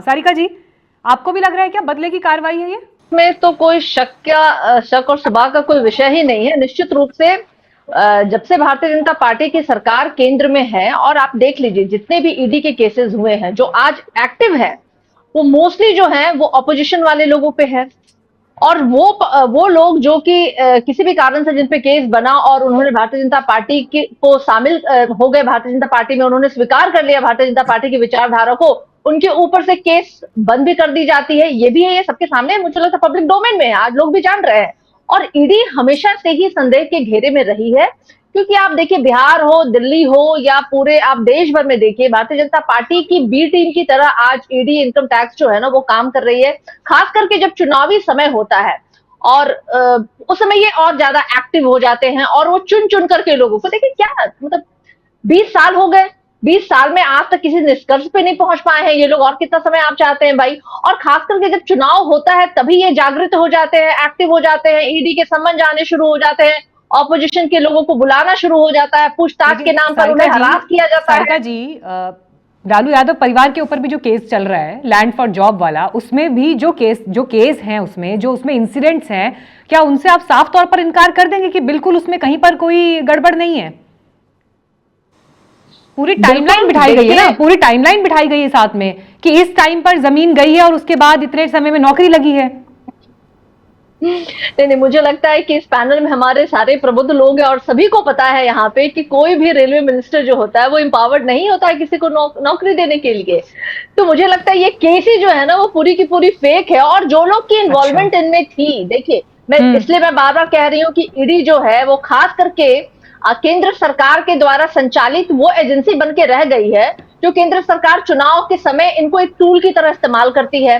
सारिका जी, आपको भी लग रहा है क्या बदले की कार्रवाई है ये? में तो कोई शक और सुबह का कोई विषय ही नहीं है। निश्चित रूप से जब से भारतीय जनता पार्टी की सरकार केंद्र में है, और आप देख लीजिए जितने भी ईडी के केसेस हुए हैं जो आज एक्टिव है, वो मोस्टली जो है वो ऑपोजिशन वाले लोगों पे है। और वो लोग जो कि किसी भी कारण से जिन पे केस बना और उन्होंने भारतीय जनता पार्टी को शामिल हो गए, भारतीय जनता पार्टी में उन्होंने स्वीकार कर लिया भारतीय जनता पार्टी की विचारधारा को, उनके ऊपर से केस बंद भी कर दी जाती है। ये भी है, ये सबके सामने है, मुझे लगता है पब्लिक डोमेन में है, आज लोग भी जान रहे हैं। और ईडी हमेशा से ही संदेह के घेरे में रही है, क्योंकि आप देखिए बिहार हो, दिल्ली हो, या पूरे आप देश भर में देखिए, भारतीय जनता पार्टी की बी टीम की तरह आज ईडी इनकम टैक्स जो है ना वो काम कर रही है। खास करके जब चुनावी समय होता है, और उस समय ये और ज्यादा एक्टिव हो जाते हैं, और वो चुन चुन करके लोगों को, देखिए क्या मतलब 20 साल हो गए, 20 साल में आज तक किसी निष्कर्ष पे नहीं पहुंच पाए हैं ये लोग, और कितना समय आप चाहते हैं भाई। और खास करके जब चुनाव होता है तभी ये जागृत हो जाते हैं, एक्टिव हो जाते हैं, ईडी के समन आने शुरू हो जाते हैं, ऑपोजिशन के लोगों को बुलाना शुरू हो जाता है, पूछताछ के नाम पर उन्हें हरास किया जाता है। सारिका जी, लालू यादव परिवार के ऊपर भी जो केस चल रहा है लैंड फॉर जॉब वाला, उसमें भी जो केस हैं, उसमें इंसिडेंट्स हैं, क्या उनसे आप साफ तौर पर इनकार कर देंगे कि बिल्कुल उसमें कहीं पर कोई गड़बड़ नहीं है? पूरी टाइमलाइन बिठाई गई है ना, पूरी टाइमलाइन बिठाई गई है साथ में कि इस टाइम पर जमीन गई है और उसके बाद इतने समय में नौकरी लगी है। नहीं, मुझे लगता है कि इस पैनल में हमारे सारे प्रबुद्ध लोग हैं, और सभी को पता है यहाँ पे कि कोई भी रेलवे मिनिस्टर जो होता है वो एम्पावर्ड नहीं होता है किसी को नौकरी देने के लिए। तो मुझे लगता है ये केस ही जो है ना वो पूरी की पूरी फेक है, और जो लोग की इन्वॉल्वमेंट इनमें थी, देखिए इसलिए मैं बार बार कह रही हूँ कि ईडी जो है वो खास करके केंद्र सरकार के द्वारा संचालित वो एजेंसी बन के रह गई है जो केंद्र सरकार चुनाव के समय इनको एक टूल की तरह इस्तेमाल करती है।